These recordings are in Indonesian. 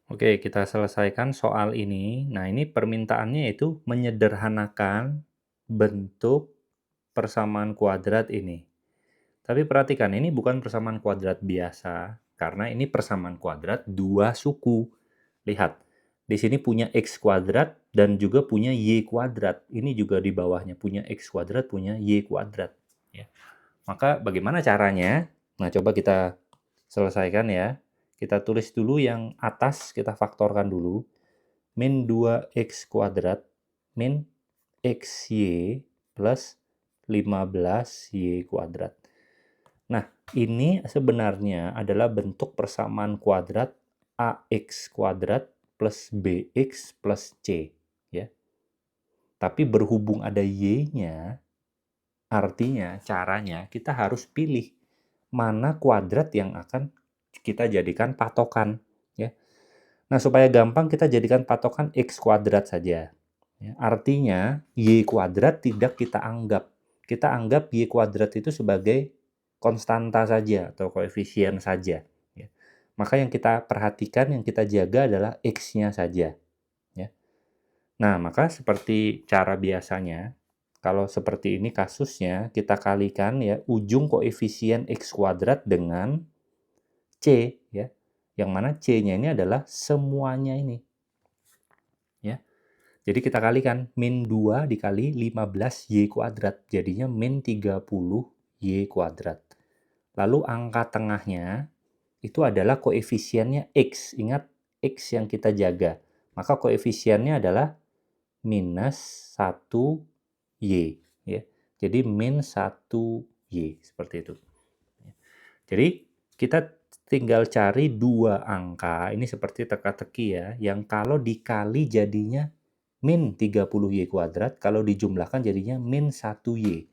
Oke, kita selesaikan soal ini. Nah, ini permintaannya itu menyederhanakan bentuk persamaan kuadrat ini. Tapi perhatikan, ini bukan persamaan kuadrat biasa, karena ini persamaan kuadrat dua suku. Lihat, di sini punya x kuadrat dan juga punya y kuadrat. Ini juga di bawahnya punya x kuadrat, punya y kuadrat. Ya. Maka bagaimana caranya? Nah, coba kita selesaikan ya. Kita tulis dulu yang atas, kita faktorkan dulu. Min 2x kuadrat min xy plus 15y kuadrat. Nah, ini sebenarnya adalah bentuk persamaan kuadrat ax kuadrat plus bx plus c. Ya. Tapi berhubung ada y-nya, artinya caranya kita harus pilih mana kuadrat yang akan kita jadikan patokan. Ya. Nah, supaya gampang kita jadikan patokan x kuadrat saja. Ya, artinya y kuadrat tidak kita anggap. Kita anggap y kuadrat itu sebagai konstanta saja atau koefisien saja. Ya. Maka yang kita perhatikan, yang kita jaga adalah x-nya saja. Ya. Nah, maka seperti cara biasanya, kalau seperti ini kasusnya, kita kalikan ya ujung koefisien x kuadrat dengan c, ya. Yang mana c-nya ini adalah semuanya ini. Ya. Jadi kita kalikan, min 2 dikali 15y kuadrat, jadinya min 30y kuadrat. Lalu angka tengahnya itu adalah koefisiennya x. Ingat, x yang kita jaga. Maka koefisiennya adalah minus 1y. Ya. Jadi min 1y, seperti itu. Jadi kita tinggal cari dua angka, ini seperti teka-teki ya, yang kalau dikali jadinya min 30y kuadrat, kalau dijumlahkan jadinya min 1y.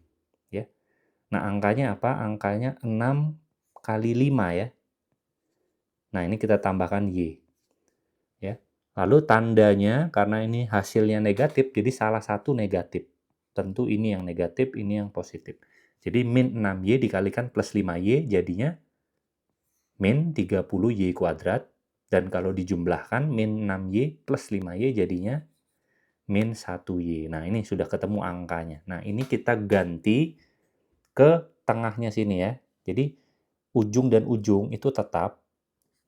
Ya. Nah, angkanya apa? Angkanya 6 kali 5 ya. Nah, ini kita tambahkan y. Ya. Lalu tandanya, karena ini hasilnya negatif, jadi salah satu negatif. Tentu ini yang negatif, ini yang positif. Jadi min 6y dikalikan plus 5y, jadinya min 30y kuadrat. Dan kalau dijumlahkan, min 6y plus 5y jadinya min 1y. Nah, ini sudah ketemu angkanya. Nah, ini kita ganti ke tengahnya sini ya. Jadi, ujung dan ujung itu tetap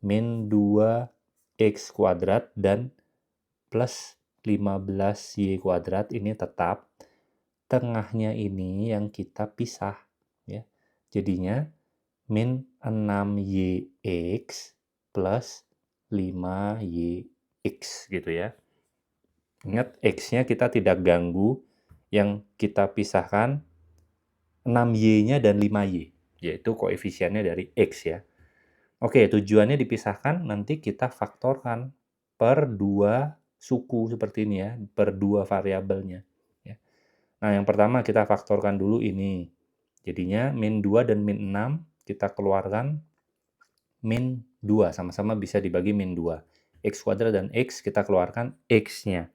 min 2x kuadrat dan plus 15y kuadrat ini tetap. Tengahnya ini yang kita pisah. Ya. Jadinya min 6yx plus 5yx gitu ya. Ingat, x-nya kita tidak ganggu, yang kita pisahkan 6y-nya dan 5y, yaitu koefisiennya dari x ya. Oke, tujuannya dipisahkan, nanti kita faktorkan per dua suku seperti ini ya, per dua variabelnya. Ya. Nah, yang pertama kita faktorkan dulu ini. Jadinya min 2 dan min 6 kita keluarkan min 2, sama-sama bisa dibagi min 2. X kuadrat dan X kita keluarkan X-nya.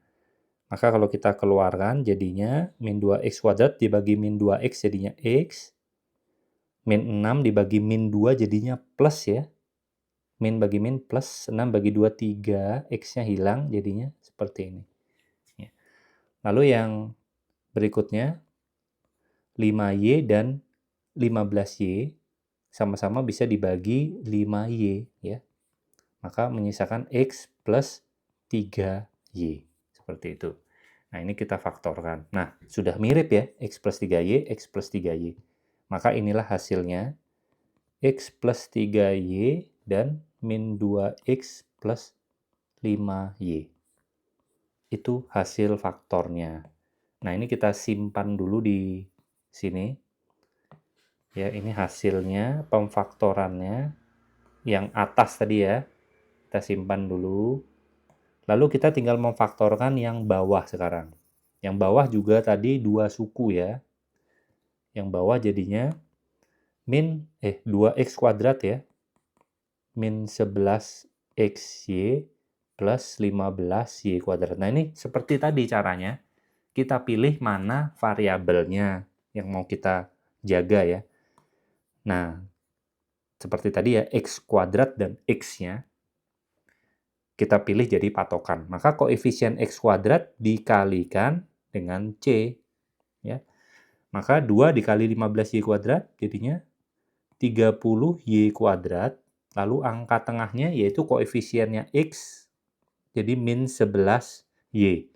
Maka kalau kita keluarkan jadinya min 2x kuadrat dibagi min 2x jadinya x. Min 6 dibagi min 2 jadinya plus ya. Min bagi min plus, 6 bagi 2, 3. X-nya hilang jadinya seperti ini. Ya. Lalu yang berikutnya 5y dan 15y sama-sama bisa dibagi 5y ya. Maka menyisakan x plus 3y. Seperti itu. Nah, ini kita faktorkan. Nah, sudah mirip ya, x plus 3y, x plus 3y. Maka inilah hasilnya, x plus 3y dan min 2x plus 5y. Itu hasil faktornya. Nah, ini kita simpan dulu di sini. Ya, ini hasilnya, pemfaktorannya. Yang atas tadi ya, kita simpan dulu. Lalu kita tinggal memfaktorkan yang bawah sekarang. Yang bawah juga tadi dua suku ya. Yang bawah jadinya min 2x kuadrat ya. Min 11xy plus 15y kuadrat. Nah, ini seperti tadi caranya. Kita pilih mana variabelnya yang mau kita jaga ya. Nah, seperti tadi ya, x kuadrat dan x-nya. kita pilih jadi patokan. Maka koefisien X kuadrat dikalikan dengan C. Ya. Maka 2 dikali 15Y kuadrat jadinya 30Y kuadrat. Lalu angka tengahnya yaitu koefisiennya X, jadi min 11Y.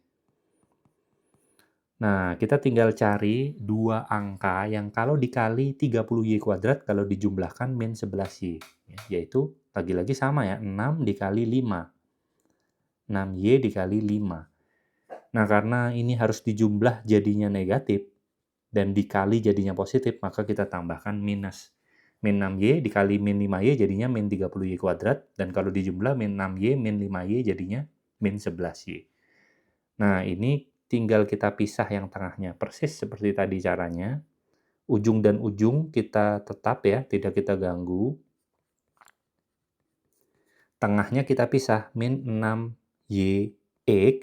Nah, kita tinggal cari dua angka yang kalau dikali 30Y kuadrat, kalau dijumlahkan min 11Y. Yaitu, lagi-lagi sama ya, 6 dikali 5. 6Y dikali 5. Nah, karena ini harus dijumlah jadinya negatif, dan dikali jadinya positif, maka kita tambahkan minus. Min 6Y dikali min 5Y jadinya min 30Y kuadrat, dan kalau dijumlah min 6Y min 5Y jadinya min 11Y. Nah, ini tinggal kita pisah yang tengahnya. Persis seperti tadi caranya. Ujung dan ujung kita tetap ya, tidak kita ganggu. Tengahnya kita pisah, min 6YX,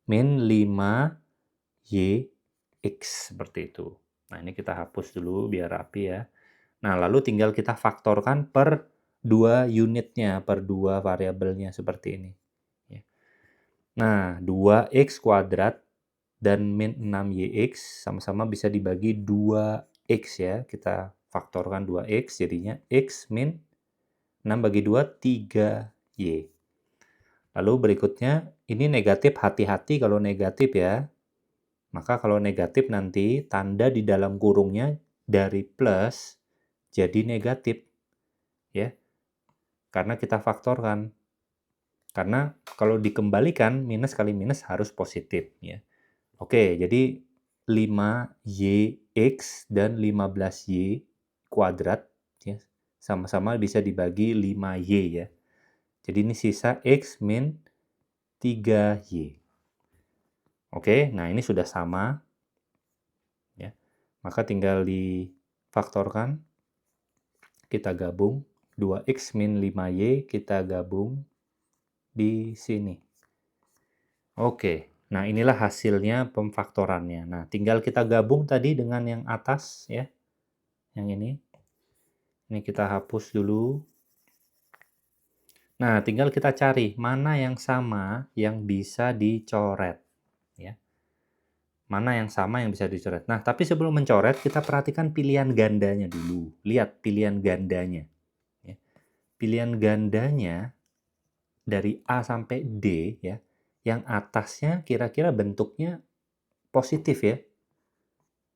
min 5YX, seperti itu. Nah, ini kita hapus dulu biar rapi ya. Nah, lalu tinggal kita faktorkan per dua unitnya, per dua variabelnya seperti ini. Nah, 2X kuadrat dan min 6YX sama-sama bisa dibagi 2X ya. Kita faktorkan 2X, jadinya X min 6 bagi 2, 3Y. Lalu berikutnya, ini negatif, hati-hati kalau negatif ya. Maka kalau negatif nanti, tanda di dalam kurungnya dari plus jadi negatif. Ya, karena kita faktorkan. Karena kalau dikembalikan, minus kali minus harus positif. Ya. Oke, jadi 5YX dan 15Y kuadrat ya, sama-sama bisa dibagi 5Y ya. Jadi ini sisa X min 3Y. Oke, nah ini sudah sama. Ya. Maka tinggal difaktorkan. Kita gabung. 2X min 5Y kita gabung di sini. Oke. Nah, inilah hasilnya pemfaktorannya. Nah, tinggal kita gabung tadi dengan yang atas ya. Yang ini. Ini kita hapus dulu. Nah, tinggal kita cari mana yang sama yang bisa dicoret ya. Mana yang sama yang bisa dicoret. Nah, tapi sebelum mencoret kita perhatikan pilihan gandanya dulu. Lihat pilihan gandanya ya. Pilihan gandanya dari A sampai D ya. Yang atasnya kira-kira bentuknya positif ya.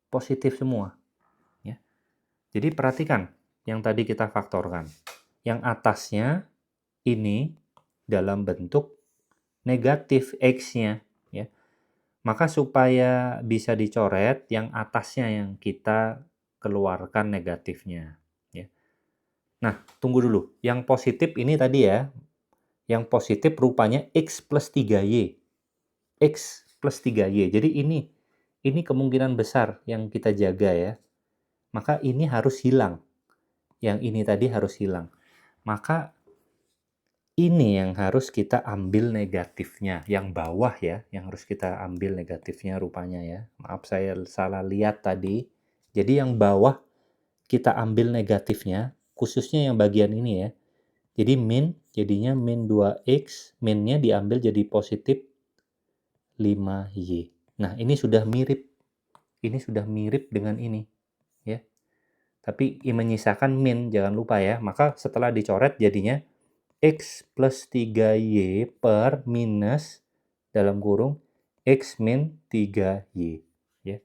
Positif semua. Ya. Jadi perhatikan yang tadi kita faktorkan. Yang atasnya ini dalam bentuk negatif X-nya. Ya. Maka supaya bisa dicoret, yang atasnya yang kita keluarkan negatifnya. Ya. Nah, tunggu dulu. Yang positif ini tadi ya. Yang positif rupanya X plus 3Y. X plus 3Y. Jadi ini kemungkinan besar yang kita jaga ya. Maka ini harus hilang. Yang ini tadi harus hilang. Maka ini yang harus kita ambil negatifnya. Yang bawah ya, yang harus kita ambil negatifnya rupanya ya. Maaf saya salah lihat tadi. Jadi yang bawah kita ambil negatifnya, khususnya yang bagian ini ya. Jadi min, jadinya min 2X, minnya diambil jadi positif 5Y. Nah, ini sudah mirip. Ini sudah mirip dengan ini. Ya. Tapi menyisakan min, jangan lupa ya. Maka setelah dicoret jadinya X plus 3Y per minus dalam kurung X min 3Y. Ya.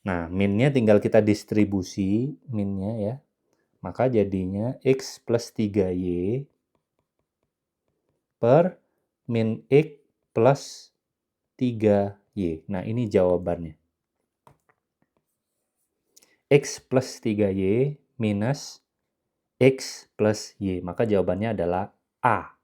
Nah, minnya tinggal kita distribusi, minnya ya. Maka jadinya X plus 3Y per min X plus 3Y. Nah, ini jawabannya. X plus 3Y minus X plus Y. Maka jawabannya adalah A.